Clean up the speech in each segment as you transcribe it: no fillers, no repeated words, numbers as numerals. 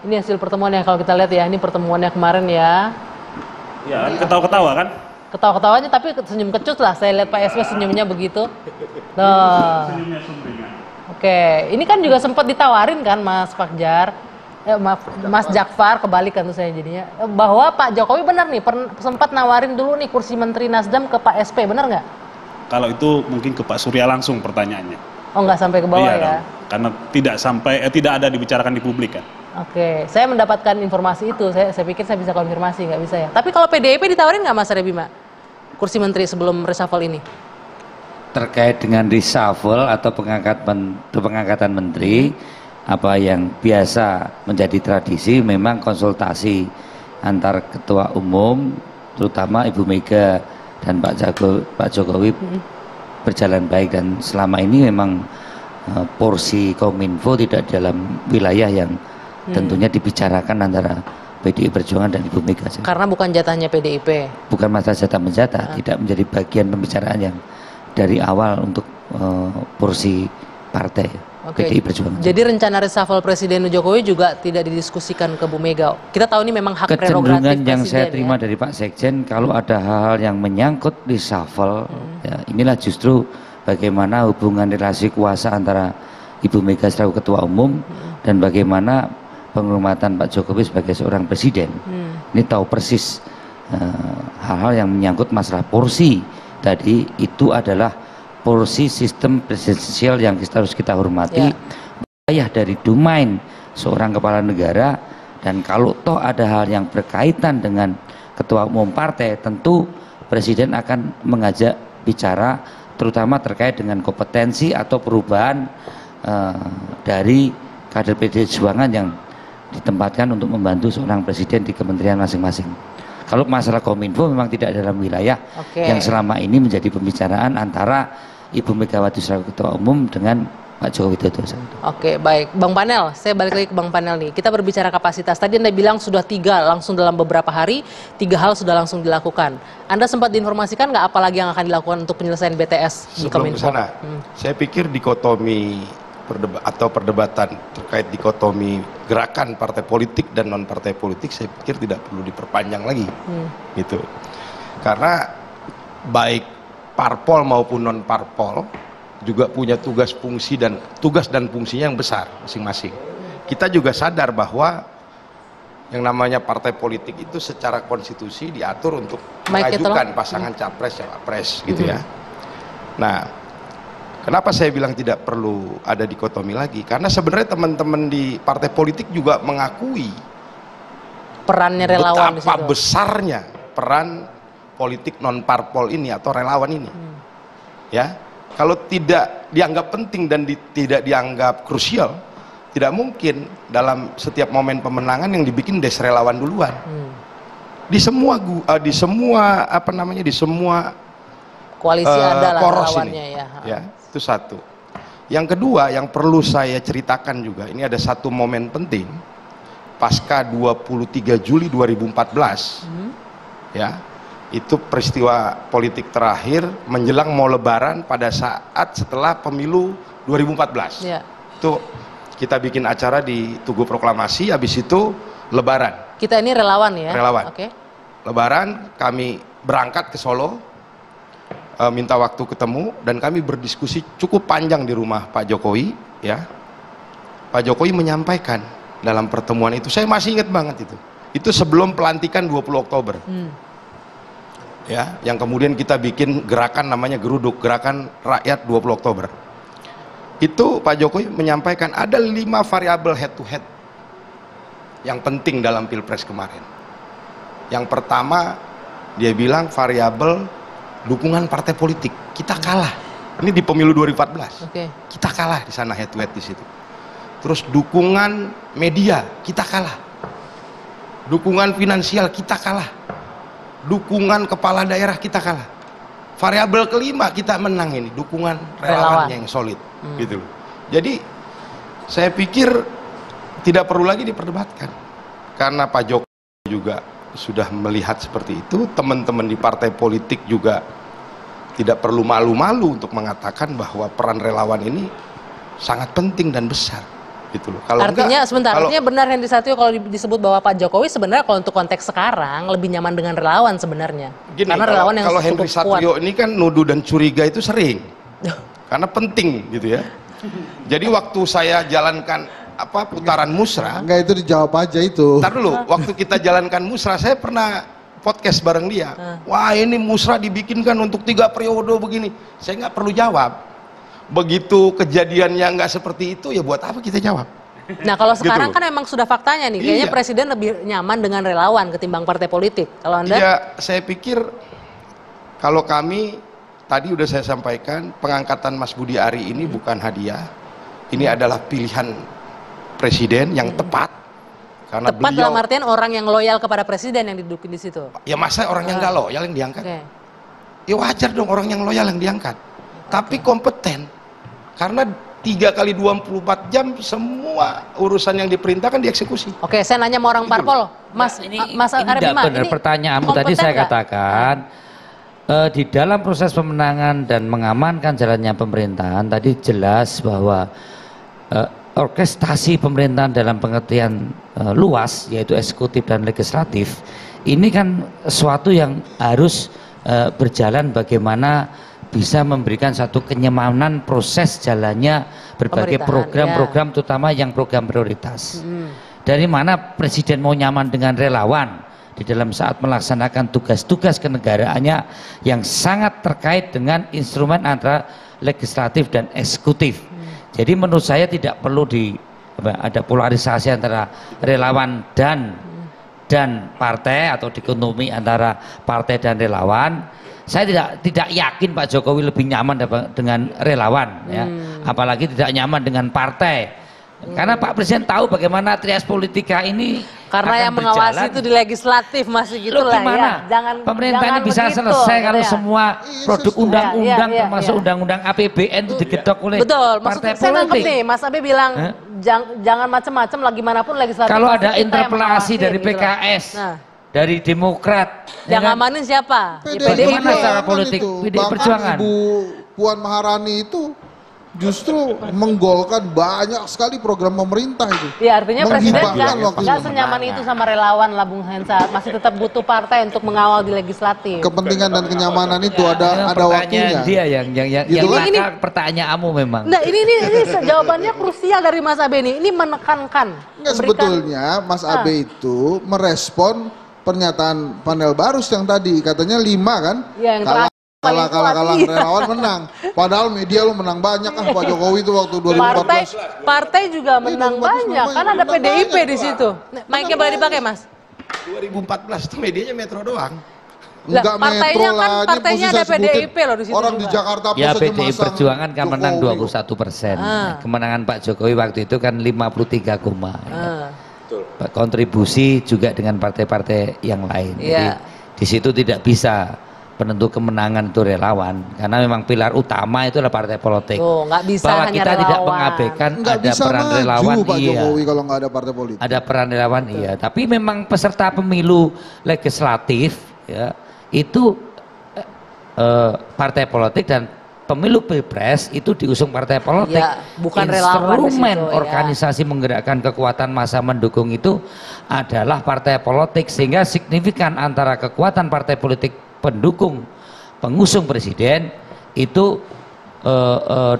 Ini hasil pertemuannya kalau kita lihat ya, ini pertemuannya kemarin ya. Ya, ketawa-ketawa kan? Ketawa-ketawanya tapi senyum kecut lah. Saya lihat Pak SB senyumnya begitu. Nah. Senyumnya sumringah. Oke, ini kan juga sempat ditawarin kan Mas Fajar, Mas Jakfar, kebalik kan tuh saya jadinya, bahwa Pak Jokowi benar nih sempat nawarin dulu nih kursi Menteri Nasdem ke Pak SP, benar nggak? Kalau itu mungkin ke Pak Surya langsung pertanyaannya. Oh, nggak sampai ke bawah iya ya? Dong. Karena tidak ada dibicarakan di publik kan. Oke, saya mendapatkan informasi itu, saya pikir saya bisa konfirmasi, nggak bisa ya. Tapi kalau PDIP ditawarin nggak Mas Rebima kursi Menteri sebelum reshuffle ini? Terkait dengan reshuffle atau pengangkatan menteri, apa yang biasa menjadi tradisi memang konsultasi antar ketua umum, terutama Ibu Mega dan Pak Jokowi berjalan baik, dan selama ini memang porsi Kominfo tidak dalam wilayah yang tentunya dibicarakan antara PDI Perjuangan dan Ibu Mega. Karena bukan jatahnya PDIP. Bukan masalah jatah menjatah, tidak menjadi bagian pembicaraan yang dari awal untuk porsi partai PDI Perjuangan. Jadi rencana reshuffle Presiden Jokowi juga tidak didiskusikan ke Bu Mega. Kita tahu ini memang hak prerogatif kecenderungan yang Presiden, saya terima dari Pak Sekjen, kalau ada hal-hal yang menyangkut reshuffle, ya inilah justru bagaimana hubungan relasi kuasa antara Ibu Mega selaku Ketua Umum dan bagaimana penghormatan Pak Jokowi sebagai seorang presiden. Ini tahu persis hal-hal yang menyangkut masalah porsi. Tadi itu adalah porsi sistem presidensial yang harus kita hormati, wilayah dari domain seorang kepala negara, dan kalau toh ada hal yang berkaitan dengan ketua umum partai, tentu presiden akan mengajak bicara, terutama terkait dengan kompetensi atau perubahan dari kader PDI Perjuangan yang ditempatkan untuk membantu seorang presiden di kementerian masing-masing. Kalau masalah Kominfo memang tidak dalam wilayah yang selama ini menjadi pembicaraan antara Ibu Megawati selaku Ketua Umum dengan Pak Joko Widodo. Oke, baik. Bang Panel, saya balik lagi ke Bang Panel nih. Kita berbicara kapasitas. Tadi Anda bilang sudah 3 langsung dalam beberapa hari, 3 hal sudah langsung dilakukan. Anda sempat diinformasikan nggak apa lagi yang akan dilakukan untuk penyelesaian BTS di Kominfo? Sebelum kesana, saya pikir dikotomi perdebatan terkait dikotomi gerakan partai politik dan non partai politik, saya pikir tidak perlu diperpanjang lagi, gitu. Karena baik parpol maupun non parpol juga punya tugas dan fungsinya yang besar masing-masing. Kita juga sadar bahwa yang namanya partai politik itu secara konstitusi diatur untuk mengajukan pasangan capres cawapres, gitu ya. Nah, kenapa saya bilang tidak perlu ada dikotomi lagi? Karena sebenarnya teman-teman di partai politik juga mengakui perannya relawan betapa besarnya peran politik non parpol ini atau relawan ini. Ya, kalau tidak dianggap penting dan tidak dianggap krusial, tidak mungkin dalam setiap momen pemenangan yang dibikin des relawan duluan. Di semua koalisi ada lah poros relawannya ini. ya. Ya, itu satu. Yang kedua yang perlu saya ceritakan juga, ini ada satu momen penting pasca 23 Juli 2014. Ya, itu peristiwa politik terakhir menjelang mau lebaran pada saat setelah pemilu 2014. Itu kita bikin acara di Tugu Proklamasi, habis itu lebaran. Kita ini relawan ya? Relawan. Lebaran kami berangkat ke Solo, minta waktu ketemu, dan kami berdiskusi cukup panjang di rumah Pak Jokowi, ya. Pak Jokowi menyampaikan dalam pertemuan itu, saya masih ingat banget itu sebelum pelantikan 20 Oktober. Ya, yang kemudian kita bikin gerakan namanya Geruduk, Gerakan Rakyat 20 Oktober. Itu Pak Jokowi menyampaikan ada 5 variabel head to head yang penting dalam Pilpres kemarin. Yang pertama, dia bilang variabel dukungan partai politik. Kita kalah. Ini di pemilu 2014. Kita kalah di sana, head to head di situ. Terus dukungan media, kita kalah. Dukungan finansial, kita kalah. Dukungan kepala daerah, kita kalah. Variabel kelima kita menang ini, dukungan relawannya yang solid, gitu. Jadi saya pikir tidak perlu lagi diperdebatkan, karena Pak Jokowi juga sudah melihat seperti itu. Teman-teman di partai politik juga tidak perlu malu-malu untuk mengatakan bahwa peran relawan ini sangat penting dan besar. gitu loh. Kalau Artinya enggak, sebentar, kalau, artinya benar Henry Satrio kalau disebut bahwa Pak Jokowi sebenarnya kalau untuk konteks sekarang lebih nyaman dengan relawan sebenarnya. gini, Karena kalau, relawan yang kalau cukup Henry kuat. Satrio ini kan nuduh dan curiga itu sering, karena penting gitu ya. Jadi waktu saya jalankan putaran musra, Enggak, itu dijawab aja itu. ntar dulu, waktu kita jalankan musra, saya pernah podcast bareng dia. Wah, ini musra dibikinkan untuk 3 periode begini. Saya nggak perlu jawab. Begitu kejadiannya nggak seperti itu, ya buat apa kita jawab? Nah kalau sekarang Gitu kan memang sudah faktanya nih, kayaknya Iya. presiden lebih nyaman dengan relawan ketimbang partai politik. Kalau Anda? Ya, saya pikir kalau kami tadi udah saya sampaikan, pengangkatan Mas Budi Ari ini bukan hadiah. Ini adalah pilihan presiden yang tepat. Karena Tepat beliau, dalam artian orang yang loyal kepada presiden yang didudukin di situ. ya masa orang yang nggak loyal yang diangkat? Oke. Ya wajar dong orang yang loyal yang diangkat. Tapi kompeten. Karena 3 kali 24 jam semua urusan yang diperintahkan dieksekusi. Oke, saya nanya sama orang parpol, Mas, Mas ini Arya tidak Bima, benar ini pertanyaanmu tadi kompeten saya nggak? katakan di dalam proses pemenangan dan mengamankan jalannya pemerintahan tadi jelas bahwa orkestrasi pemerintahan dalam pengertian luas yaitu eksekutif dan legislatif ini kan suatu yang harus berjalan bagaimana bisa memberikan satu kenyamanan proses jalannya berbagai Pemerintahan, program-program terutama yang program prioritas. Dari mana presiden mau nyaman dengan relawan di dalam saat melaksanakan tugas-tugas kenegaraannya yang sangat terkait dengan instrumen antara legislatif dan eksekutif. Jadi menurut saya tidak perlu ada polarisasi antara relawan dan partai atau dikotomi antara partai dan relawan. Saya tidak yakin Pak Jokowi lebih nyaman dengan relawan, ya. Apalagi tidak nyaman dengan partai. Karena Pak Presiden tahu bagaimana trias politika ini Karena akan yang mengawasi berjalan. itu di legislatif masih gitu Loh, lah gimana? ya. Jangan Pemerintah jangan ini bisa begitu, selesai kalau gitu ya. semua produk sesuai. undang-undang Iya, termasuk iya. undang-undang APBN itu digedok oleh Betul, partai maksudnya saya nangkep politik. nih, Mas Abe bilang Hah? jangan macam-macam lah gimana pun legislatif. Kalau pasti ada kita yang interpelasi mengawasin, dari gitu loh. PKS, Nah, dari Demokrat, ya yang kan? ngamanin siapa? Ya, PDI PDIP. Bagaimana secara politik? itu. PDI Bahkan Perjuangan. Ibu Puan Maharani itu justru menggolkan banyak sekali program pemerintah itu. Ya artinya presiden Menghibahkan waktu nggak itu. senyaman itu sama relawan lah Bung Hensa. Masih tetap butuh partai untuk mengawal di legislatif. Kepentingan dan kenyamanan itu ada Pertanyaan waktunya. dia yang Gitu kan? nakal pertanyaanmu memang. Nah ini jawabannya krusial dari Mas Abe nih. Ini menekankan. Enggak, memberikan- sebetulnya Mas Abe itu merespon pernyataan panel Barus yang tadi katanya 5 kan? Ya, yang kalah terakhir kalah kalah paling kuat, iya. relawan menang. Padahal media lo menang banyak kan Pak Jokowi itu waktu 2014. Partai juga menang 2014 banyak. Kan ada menang PDIP banyak, di Pak. situ. Mic-nya boleh dipakai Mas? 2014 itu medianya Metro doang. Enggak partainya metro kan, lah, ini partainya mesti ada saya sebutin. PDIP loh di situ Orang juga. di Jakarta Ya Pusat PDI masang Perjuangan kan menang Jokowi. 21%. Ah. Kemenangan Pak Jokowi waktu itu kan 53, Ah. kontribusi juga dengan partai-partai yang lain. Jadi Iya. di situ tidak bisa penentu kemenangan itu relawan karena memang pilar utama itu adalah partai politik. Tuh, nggak bisa Bahwa hanya kita tidak relawan. mengabaikan Nggak ada bisa peran maju relawan, Pak iya. Jokowi kalau nggak ada partai politik. Ada peran relawan, iya. Tapi memang peserta pemilu legislatif ya itu partai politik dan pemilu pilpres itu diusung partai politik. Ya, bukan relawan di Instrumen situ, ya. organisasi menggerakkan kekuatan massa mendukung itu adalah partai politik sehingga signifikan antara kekuatan partai politik pendukung pengusung presiden itu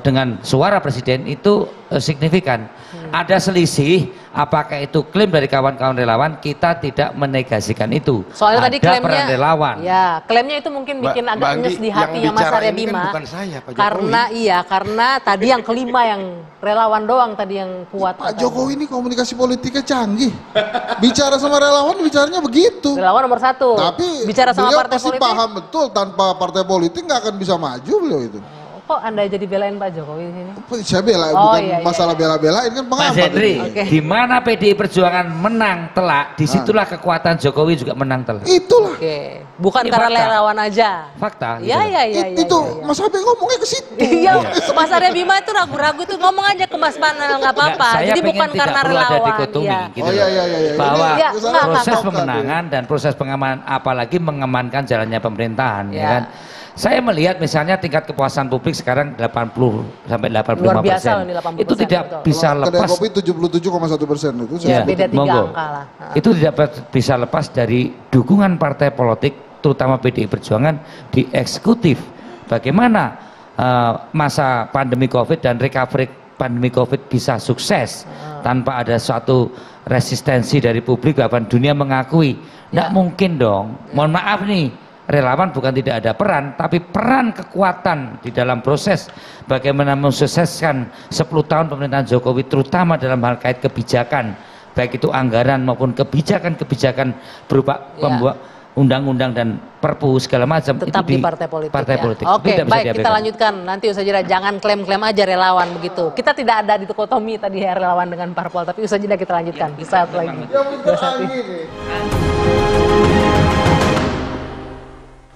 dengan suara presiden itu signifikan. Ada selisih, apakah itu klaim dari kawan-kawan relawan, kita tidak menegasikan itu. Soalnya tadi Ada klaimnya, peran relawan. ya klaimnya itu mungkin bikin Mbak agak Anggi, nyes di yang hatinya Mas bicara Arya ini kan Bima. bukan saya, Pak Jokowi. Karena tadi yang kelima yang relawan doang tadi yang kuat. Pak katanya. Jokowi ini komunikasi politiknya canggih. Bicara sama relawan bicaranya begitu. Relawan nomor 1. Tapi bicara sama beliau partai pasti politik. paham betul tanpa partai politik nggak akan bisa maju beliau itu. Kok Anda jadi belain Pak Jokowi di sini? Saya bela, Oh, bukan iya, iya, masalah iya. bela-belain kan Mas pengamat. Henry, itu. Oke. di mana PDI Perjuangan menang telak, disitulah kekuatan Jokowi juga menang telak. Itulah. Oke, bukan Ini karena fakta. relawan aja. Fakta. Iya, gitu. iya, iya. Itu iya. Mas Abe ngomongnya ke situ. Iya, Mas Arya Bima itu ragu-ragu tuh ngomong aja ke Mas Panel nggak apa-apa. Saya Jadi pengen bukan tidak karena perlu ada relawan. dikotomi, Iya. gitu Oh loh. iya iya iya. Bahwa Iya, Ini enggak, proses stop tadi. pemenangan dan proses pengamanan apalagi mengamankan jalannya pemerintahan ya Ya. kan Saya melihat misalnya tingkat kepuasan publik sekarang 80 sampai 85%. Luar biasa loh ini 80%, Itu tidak betul. bisa Kalau kedai lepas. kopi 77,1% itu Ya, Ya, beda 3 monggo. angka lah. Itu tidak bisa lepas dari dukungan partai politik, terutama PDI Perjuangan di eksekutif. Bagaimana masa pandemi COVID dan recovery pandemi COVID bisa sukses tanpa ada suatu resistensi dari publik, bahkan dunia mengakui. Tidak mungkin dong. Mohon maaf nih, relawan bukan tidak ada peran, tapi peran kekuatan di dalam proses bagaimana mensukseskan 10 tahun pemerintahan Jokowi, terutama dalam hal kait kebijakan, baik itu anggaran maupun kebijakan-kebijakan berupa pembuat undang-undang dan perpu segala macam, Tetap itu di partai politik. partai Ya. politik. Oke, Itu tidak bisa baik, kita diabaikan. lanjutkan. Nanti usaha jeda, jangan klaim-klaim aja relawan begitu. Kita tidak ada di dikotomi tadi ya relawan dengan parpol, tapi usaha jeda kita lanjutkan. Saat lagi. Yang pintar Anggi nih.